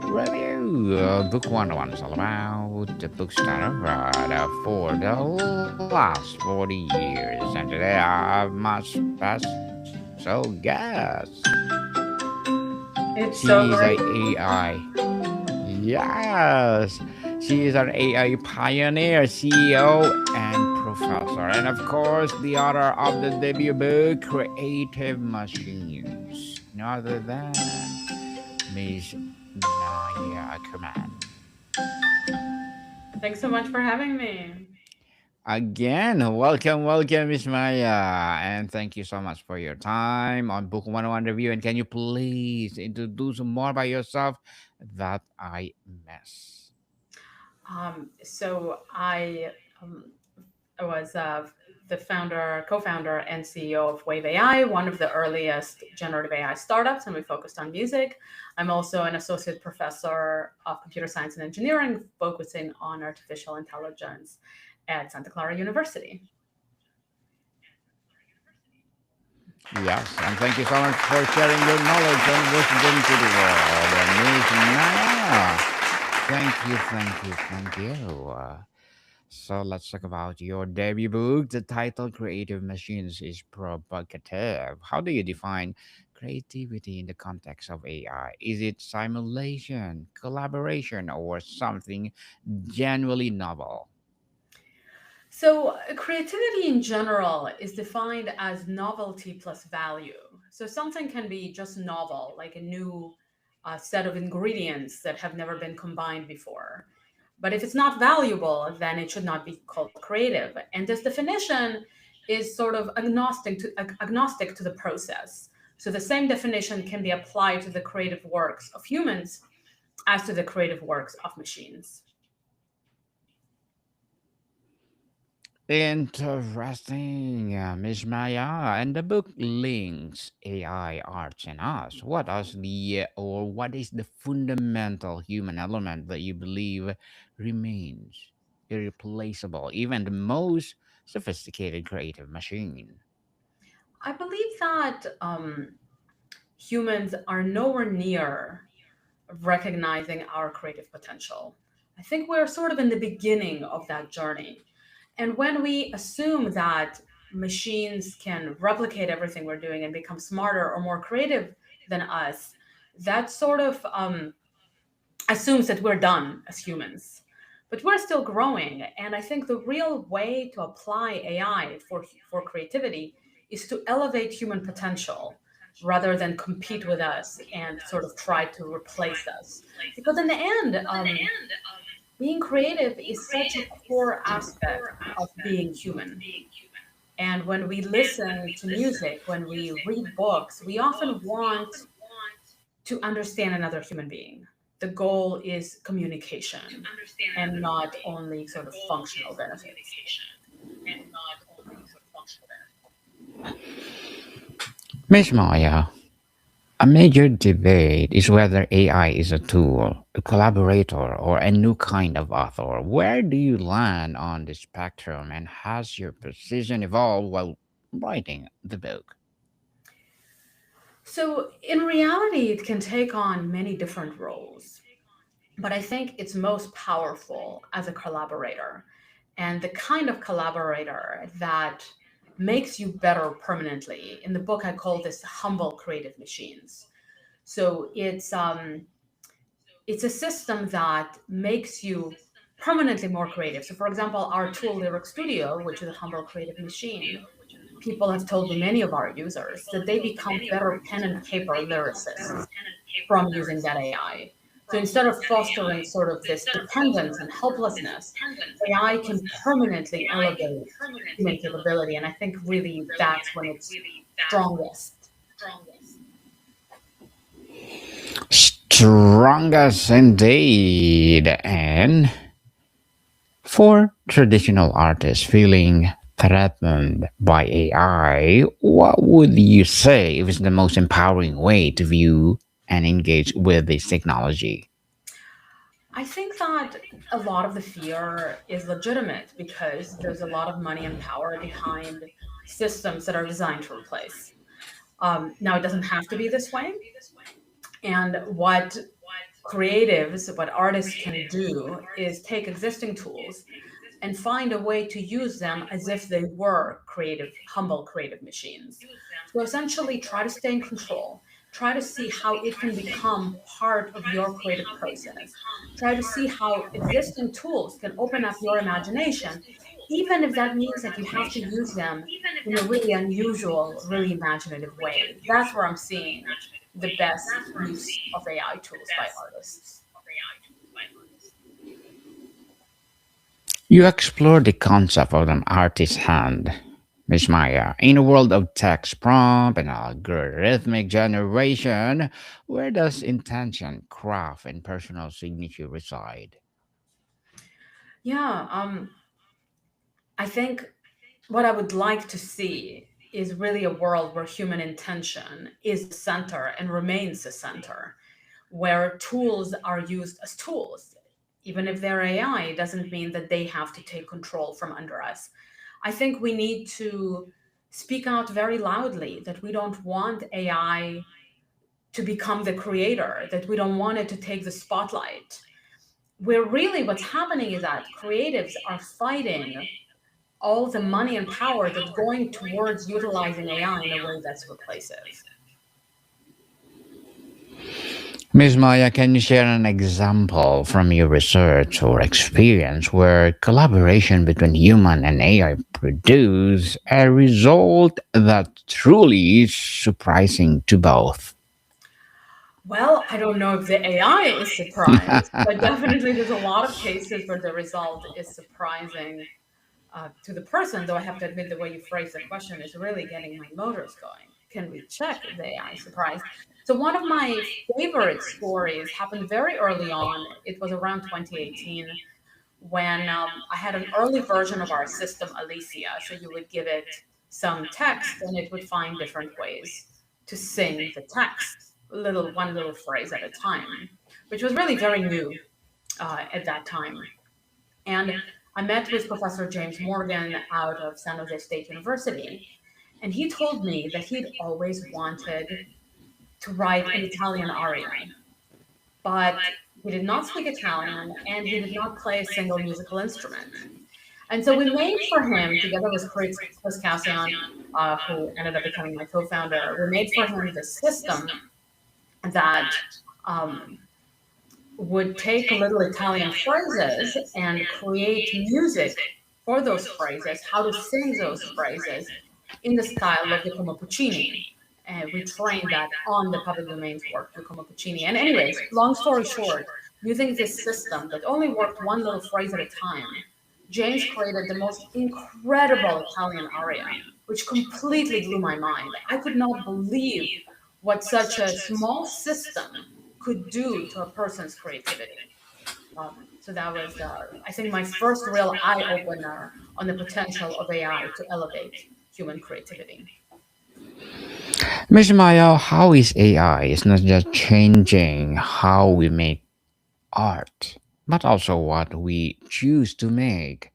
Review Book 101 is all about the books that I've read for the last 40 years. And today I have my special guest. It's She so is a great. AI. Yes, she is an AI pioneer, CEO, and professor. And of course, the author of the debut book, Creative Machines. No other than Miss Maya Ackerman. Thanks so much for having me. Again, welcome, Miss Maya. And thank you so much for your time on Book 101 Review. And can you please introduce more by yourself that I miss? So I was the founder, co-founder, and CEO of Wave AI, one of the earliest generative AI startups, and we focused on music. I'm also an associate professor of computer science and engineering, focusing on artificial intelligence at Santa Clara University. Yes, and thank you so much for sharing your knowledge and wisdom to the world. Miss Maya. Thank you. So let's talk about your debut book. The title Creative Machines is provocative. How do you define creativity in the context of AI? Is it simulation, collaboration, or something genuinely novel? So, creativity in general is defined as novelty plus value. So, something can be just novel, like a new set of ingredients that have never been combined before. But if it's not valuable, then it should not be called creative. And this definition is sort of agnostic to the process. So, the same definition can be applied to the creative works of humans as to the creative works of machines. Interesting, Miss Maya. And the book links AI, arts, and us. What is the fundamental human element that you believe remains irreplaceable, even the most sophisticated creative machine? I believe that humans are nowhere near recognizing our creative potential. I think we're sort of in the beginning of that journey. And when we assume that machines can replicate everything we're doing and become smarter or more creative than us, that sort of assumes that we're done as humans. But we're still growing. And I think the real way to apply AI for creativity is to elevate human potential rather than compete with us and sort of try to replace us. Because in the end, being creative is such a core aspect of being human. And when we listen to music, when we read books, we often want to understand another human being. The goal is communication and not only sort of functional benefits. Miss Maya, a major debate is whether AI is a tool, a collaborator, or a new kind of author. Where do you land on the spectrum, and has your position evolved while writing the book? So, in reality, it can take on many different roles, but I think it's most powerful as a collaborator and the kind of collaborator that makes you better permanently. In the book, I call this humble creative machines. So it's a system that makes you permanently more creative. So, for example, our tool Lyric Studio, which is a humble creative machine, people have told me, many of our users, that they become better pen and paper lyricists from using that AI. So instead of fostering sort of this dependence and helplessness, AI can permanently elevate human capability. And I think really that's when it's strongest. Strongest indeed. And for traditional artists feeling threatened by AI, what would you say is the most empowering way to view and engage with this technology? I think that a lot of the fear is legitimate because there's a lot of money and power behind systems that are designed to replace. Now, it doesn't have to be this way. And what creatives, what artists can do is take existing tools and find a way to use them as if they were creative, humble creative machines. So essentially, try to stay in control. Try to see how it can become part of your creative process. Try to see how existing tools can open up your imagination, even if that means that you have to use them in a really unusual, really imaginative way. That's where I'm seeing the best use of AI tools by artists. You explore the concept of an artist's hand, Miss Maya. In a world of text prompt and algorithmic generation, where does intention, craft, and personal signature reside? Yeah, I think what I would like to see is really a world where human intention is the center and remains the center, where tools are used as tools. Even if they're AI, it doesn't mean that they have to take control from under us. I think we need to speak out very loudly that we don't want AI to become the creator, that we don't want it to take the spotlight. Where really what's happening is that creatives are fighting all the money and power that's going towards utilizing AI in a way that's replacive. Miss Maya, can you share an example from your research or experience where collaboration between human and AI produce a result that truly is surprising to both? Well, I don't know if the AI is surprised, but definitely there's a lot of cases where the result is surprising to the person. Though I have to admit, the way you phrase the question is really getting my motors going. Can we check if the AI is surprised? So, one of my favorite stories happened very early on. It was around 2018 when I had an early version of our system, Alicia. So you would give it some text and it would find different ways to sing the text, one little phrase at a time, which was really very new at that time. And I met with Professor James Morgan out of San Jose State University, and he told me that he'd always wanted to write an Italian aria, but he did not speak Italian and he did not play a single musical instrument. And so we made for him, together with Chris Cassian, who ended up becoming my co-founder, we made for him the system that um, would take little Italian phrases and create music for those phrases, how to sing those phrases in the style of Giacomo Puccini. And we trained that on the public domain's work, Giacomo Puccini. And anyways, long story short, using this system that only worked one little phrase at a time, James created the most incredible Italian aria, which completely blew my mind. I could not believe what such a small system could do to a person's creativity. So that was, I think, my first real eye opener on the potential of AI to elevate human creativity. Miss Maya, how is AI? It's not just changing how we make art, but also what we choose to make.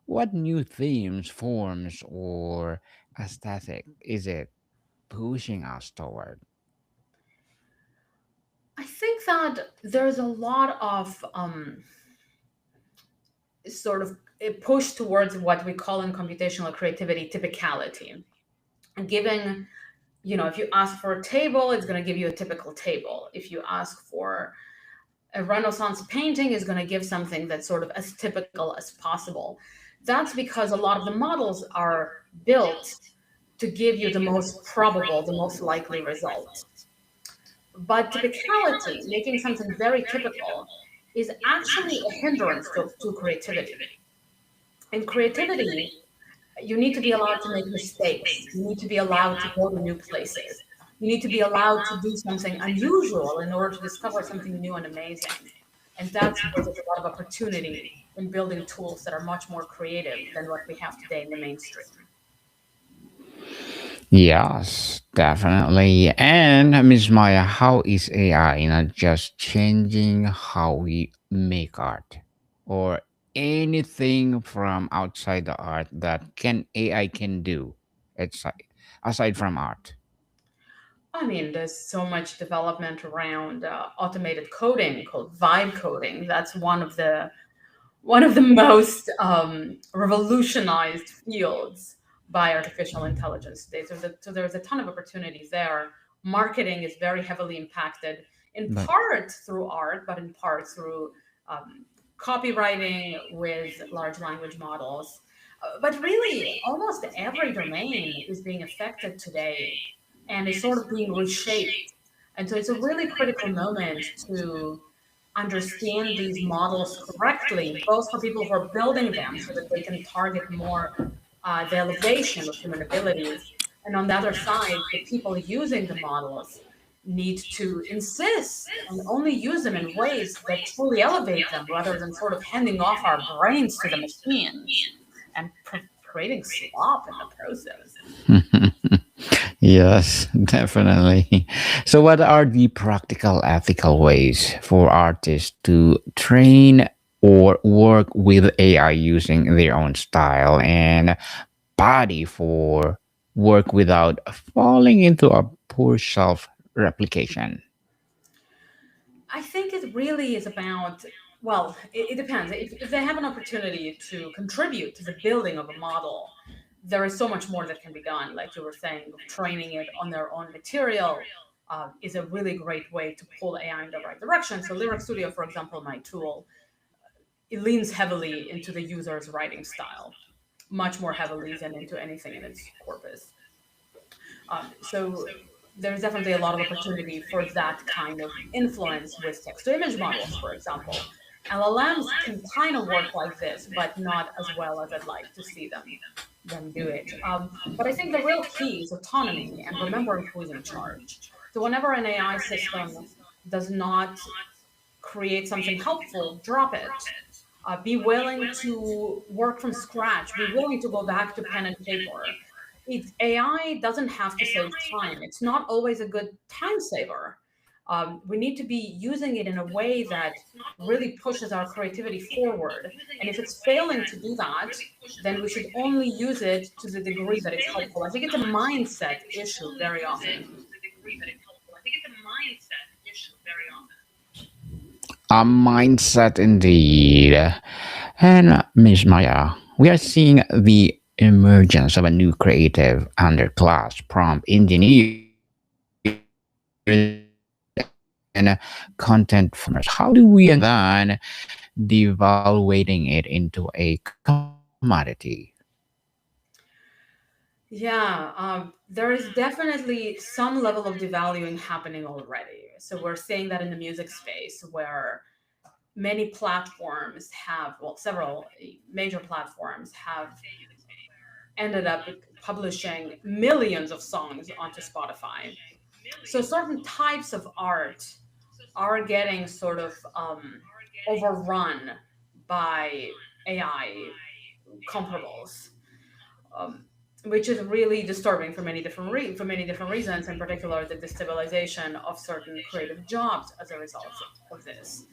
What new themes, forms, or aesthetic is it pushing us toward? I think that there's a lot of sort of a push towards what we call in computational creativity typicality. And giving, if you ask for a table, it's going to give you a typical table. If you ask for a Renaissance painting, is going to give something that's sort of as typical as possible. That's because a lot of the models are built to give you the most probable, the most likely result. But typicality, making something very typical, is actually a hindrance to creativity. In creativity, you need to be allowed to make mistakes. You need to be allowed to go to new places. You need to be allowed to do something unusual in order to discover something new and amazing. And that's where there's a lot of opportunity in building tools that are much more creative than what we have today in the mainstream. Yes, definitely. And Miss Maya, how is AI not just changing how we make art or anything from outside the art that can AI can do aside from art? I mean, there's so much development around automated coding called vibe coding. That's one of the most revolutionized fields by artificial intelligence today. So there's a ton of opportunities there. Marketing is very heavily impacted, in But part through art, but in part through um, copywriting with large language models. But really, almost every domain is being affected today and is sort of being reshaped. And so it's a really critical moment to understand these models correctly, both for people who are building them so that they can target more the elevation of human abilities. And on the other side, the people using the models need to insist and only use them in ways that truly elevate them rather than sort of handing off our brains to the machines and creating slop in the process. yes, definitely. So, what are the practical ethical ways for artists to train or work with AI using their own style and body for work without falling into a poor self replication? I think it really is about, well, it depends. If they have an opportunity to contribute to the building of a model, there is so much more that can be done. Like you were saying, training it on their own material is a really great way to pull AI in the right direction. So, Lyric Studio, for example, my tool, it leans heavily into the user's writing style, much more heavily than into anything in its corpus. So there's definitely a lot of opportunity for that kind of influence with text to image models, for example. LLMs can kind of work like this, but not as well as I'd like to see them do it. But I think the real key is autonomy and remembering who's in charge. So whenever an AI system does not create something helpful, drop it. Be willing to work from scratch. Be willing to go back to pen and paper. AI doesn't have to save time. It's not always a good time saver. We need to be using it in a way that really pushes our creativity forward. And if it's failing to do that, then we should only use it to the degree that it's helpful. I think it's a mindset issue very often. A mindset indeed. And Miss Maya, we are seeing the emergence of a new creative underclass, prompt engineers and content farmers. How do we ensure rather than devaluating it into a commodity? Yeah, there is definitely some level of devaluing happening already. So we're seeing that in the music space where many platforms have, well, several major platforms have ended up publishing millions of songs onto Spotify. So certain types of art are getting sort of overrun by AI comparables, um, which is really disturbing for for many different reasons. In particular, the destabilization of certain creative jobs as a result of this.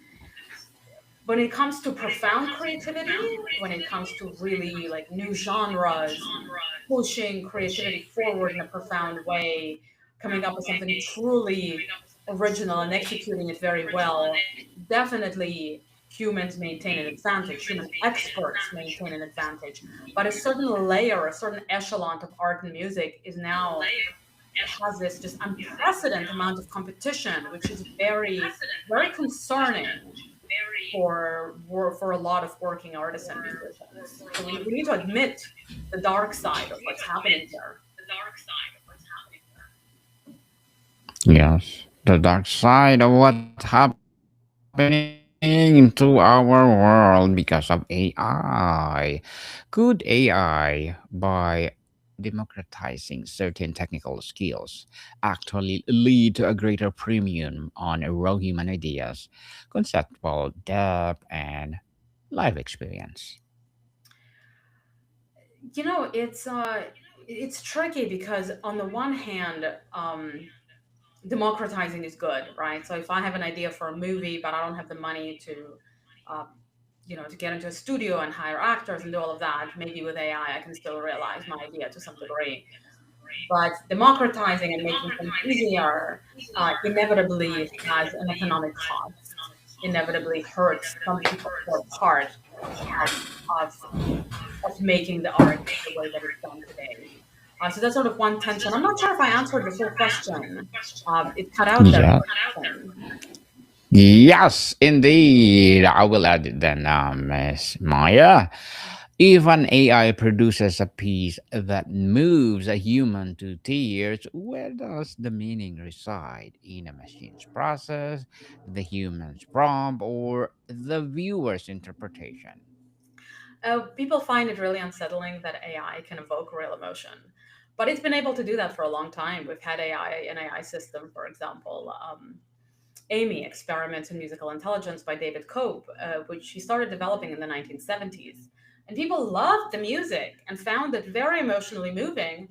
When it comes to profound creativity, when it comes to really like new genres, pushing creativity forward in a profound way, coming up with something truly original and executing it very well, definitely humans maintain an advantage, human experts maintain an advantage. But a certain layer, a certain echelon of art and music is now has this just unprecedented amount of competition, which is very concerning for a lot of working artists and musicians. So we need to admit the dark side of what's happening here. Yes, the dark side of what's happening to our world because of AI. Could AI, by democratizing certain technical skills, actually lead to a greater premium on raw human ideas, conceptual depth, and life experience? It's tricky because on the one hand, democratizing is good, right? So if I have an idea for a movie, but I don't have the money to, uh, to get into a studio and hire actors and do all of that, maybe with AI I can still realize my idea to some degree. but democratizing and making things easier inevitably has an economic cost, inevitably hurts some people who are part of making the art the way that it's done today. So that's sort of one tension. I'm not sure if I answered your full question. It cut out there Yeah. for a second. Yes, indeed. I will add it then, Miss Maya. If an AI produces a piece that moves a human to tears, where does the meaning reside? In a machine's process, the human's prompt, or the viewer's interpretation? People find it really unsettling that AI can evoke real emotion, but it's been able to do that for a long time. We've had an AI system, for example. Amy, Experiments in Musical Intelligence by David Cope, which he started developing in the 1970s. And people loved the music and found it very emotionally moving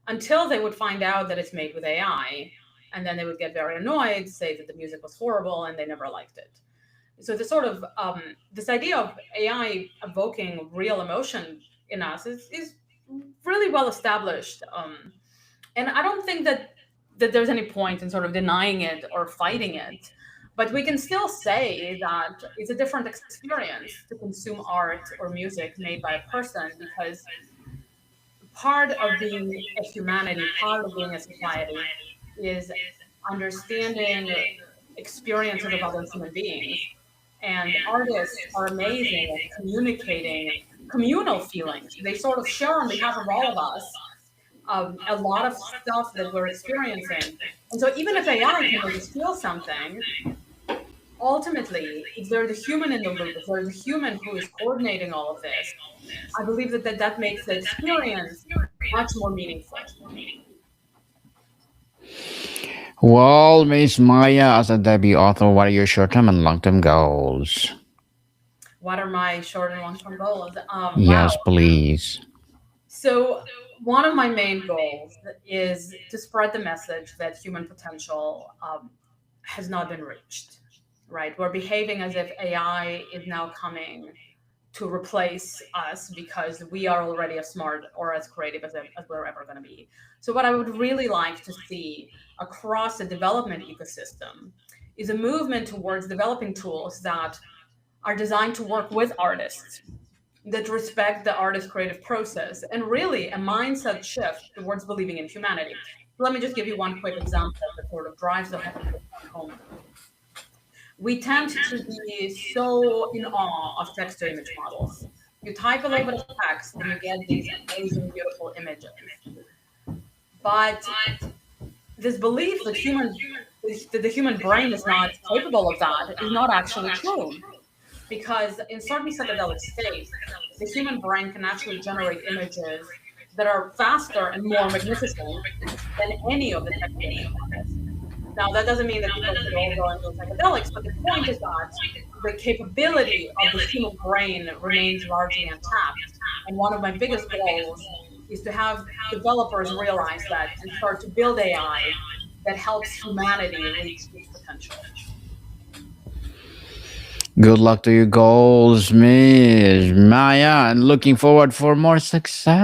until they would find out that it's made with AI. And then they would get very annoyed, say that the music was horrible, and they never liked it. So the sort of this idea of AI evoking real emotion in us is really well established. And I don't think that there's any point in sort of denying it or fighting it. But we can still say that it's a different experience to consume art or music made by a person, because part of being a humanity, part of being a society, is understanding experiences of other human beings. And artists are amazing at communicating communal feelings. They sort of share on behalf of all of us a lot of stuff that we're experiencing. And so even if AI can make us feel something, ultimately, if there's a human in the loop, if there's a human who is coordinating all of this, I believe that makes the experience much more meaningful. Well, Miss Maya, as a debut author, what are your short term and long term goals? What are my short and long term goals? Wow. Yes, please. So, one of my main goals is to spread the message that human potential has not been reached, right? We're behaving as if AI is now coming to replace us because we are already as smart or as creative as we're ever going to be. So, what I would really like to see across the development ecosystem is a movement towards developing tools that are designed to work with artists, that respect the artist's creative process, and really a mindset shift towards believing in humanity. Let me just give you one quick example that sort of drives the point home for me. We tend to be so in awe of text to image models. You type a little bit of text and you get these amazing, beautiful images. But this belief that the human brain is not capable of that is not actually true, because in certain psychedelic states, the human brain can actually generate images that are faster and more magnificent than any of the text to image models. Now, that doesn't mean that people should all go into psychedelics, but the point is that the capability of the human brain remains largely untapped. And one of my biggest goals is to have developers realize that and start to build AI that helps humanity reach its potential. Good luck to your goals, Miss Maya, and looking forward for more success.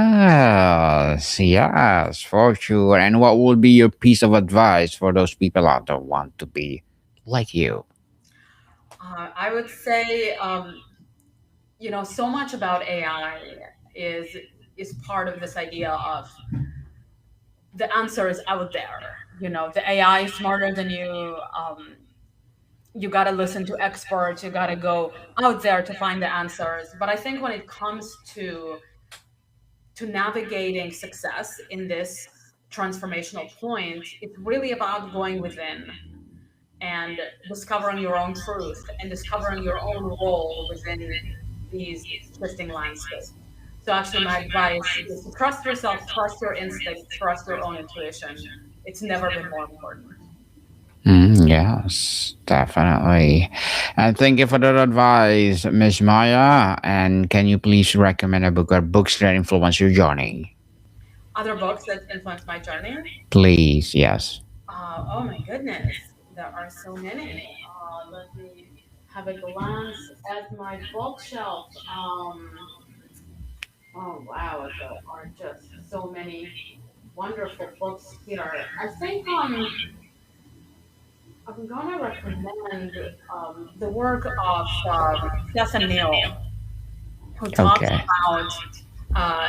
Yes, for sure. And what would be your piece of advice for those people out there who want to be like you? I would say, so much about AI is is part of this idea of the answer is out there. The AI is smarter than you. You got to listen to experts. You got to go out there to find the answers. But I think when it comes to navigating success in this transformational point, it's really about going within and discovering your own truth and discovering your own role within these shifting landscapes. So actually my advice is to trust yourself, trust your instincts, trust your own intuition. It's never been more important. Yes, definitely. And thank you for that advice, Miss Maya. And can you please recommend a book or books that influence your journey? Other books that influenced my journey? Please, yes. Oh my goodness, there are so many. Let me have a glance at my bookshelf. Oh wow, there are just so many. wonderful books here. I think I'm gonna recommend the work of Stephen Neill, who talks Okay. uh,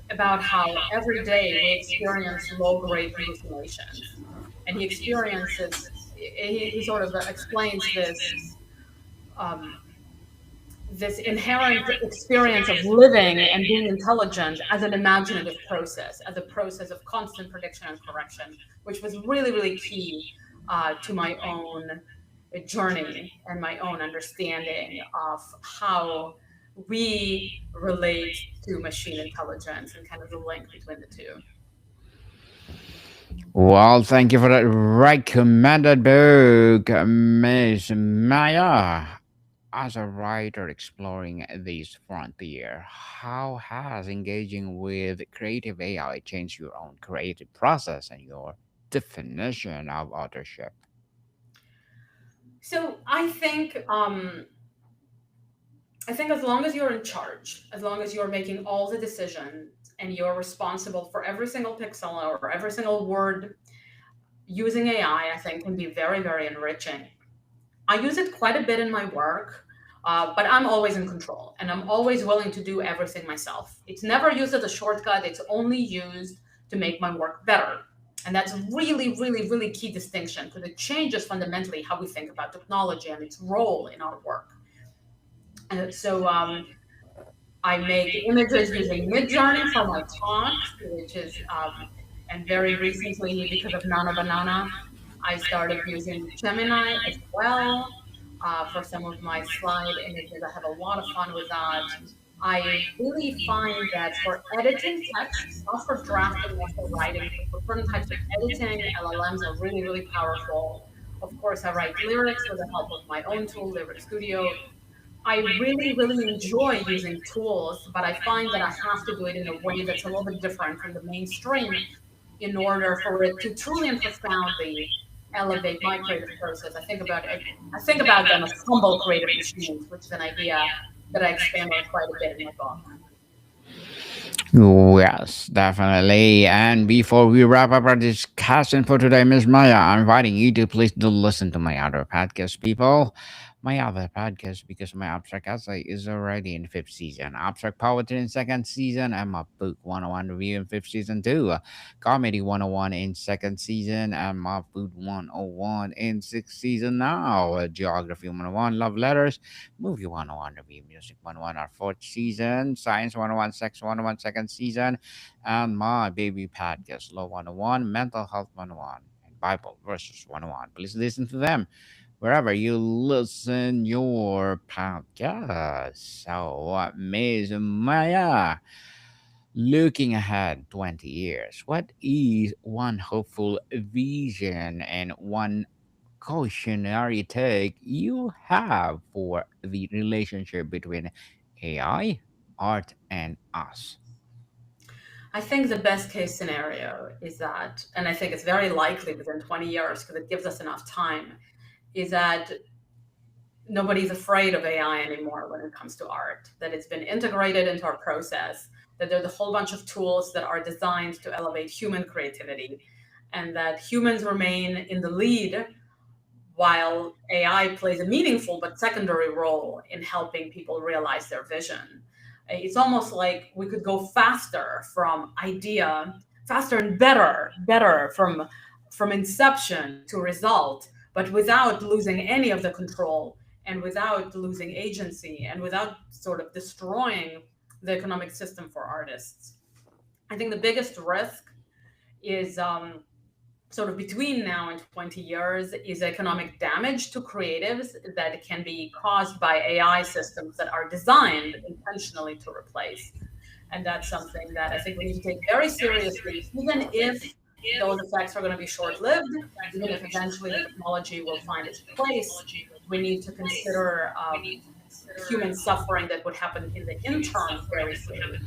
about how every day we experience low-grade hallucinations, and he experiences he sort of explains um, this inherent experience of living and being intelligent as an imaginative process, as a process of constant prediction and correction, which was really, really key to my own journey and my own understanding of how we relate to machine intelligence and kind of the link between the two. Well, thank you for that recommended book, Miss Maya. As a writer exploring this frontier, how has engaging with creative AI changed your own creative process and your definition of authorship? So I think as long as you're in charge, as long as you're making all the decisions and you're responsible for every single pixel or every single word, using AI, I think, can be very, very enriching. I use it quite a bit in my work, but I'm always in control and I'm always willing to do everything myself. It's never used as a shortcut, it's only used to make my work better. And that's really, really, really key distinction because it changes fundamentally how we think about technology and its role in our work. And I make images using Midjourney for my talks, which is, and very recently, because of Nana Banana, I started using Gemini as well for some of my slide images. I have a lot of fun with that. I really find that for editing text, not for drafting, not for writing, but for certain types of editing, LLMs are really, really powerful. Of course, I write lyrics with the help of my own tool, Lyric Studio. I really, really enjoy using tools, but I find that I have to do it in a way that's a little bit different from the mainstream in order for it to truly and profoundly elevate my creative process. I think about them as humble creative machines, which is an idea that I expand on quite a bit in my book. Yes, definitely. And before we wrap up our discussion for today, Miss Maya, I'm inviting you to please do listen to my other podcast, people. My other podcast, because my abstract essay is already in fifth season, abstract poetry in second season, and my book 101 review in fifth season too. Comedy 101 in second season, and my food 101 in sixth season now. Geography 101, love letters, movie 101 review, music 101 our fourth season, science 101, sex 101 second season, and my baby podcast, Law 101, mental health 101, and Bible verses 101. Please listen to them wherever you listen your podcast. So, Miss Maya, looking ahead 20 years, what is one hopeful vision and one cautionary take you have for the relationship between AI, art, and us? I think the best case scenario is that, and I think it's very likely within 20 years because it gives us enough time, is that nobody's afraid of AI anymore when it comes to art, that it's been integrated into our process, that there's a whole bunch of tools that are designed to elevate human creativity, and that humans remain in the lead while AI plays a meaningful but secondary role in helping people realize their vision. It's almost like we could go faster from idea, faster and better from inception to result, but without losing any of the control and without losing agency and without sort of destroying the economic system for artists. I think the biggest risk is sort of between now and 20 years is economic damage to creatives that can be caused by AI systems that are designed intentionally to replace. And that's something that I think we need to take very seriously, even if those effects are going to be short lived, even if eventually the technology will find its place. We need to consider human suffering that would happen in the interim very seriously.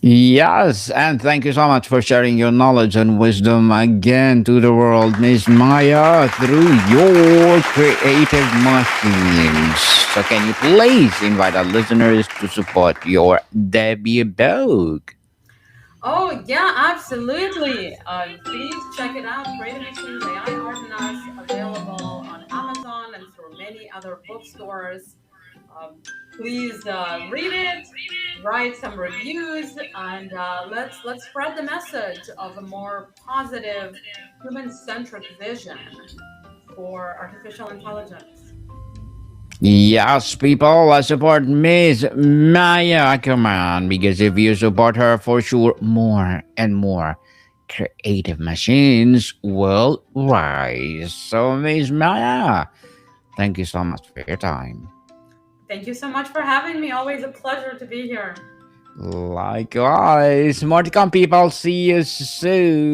Yes, and thank you so much for sharing your knowledge and wisdom again to the world, Miss Maya, through your creative machines. So, can you please invite our listeners to support your debut book? Oh, yeah, absolutely. Please check it out. Creative Machines AI Art and Us, available on Amazon and through many other bookstores. Um, please read it, write some reviews, and let's spread the message of a more positive, human-centric vision for artificial intelligence. Yes, people, support Miss Maya Ackerman because if you support her, for sure, more and more creative machines will rise. So, Miss Maya, thank you so much for your time. Thank you so much for having me. Always a pleasure to be here. Likewise, more to come, people. See you soon.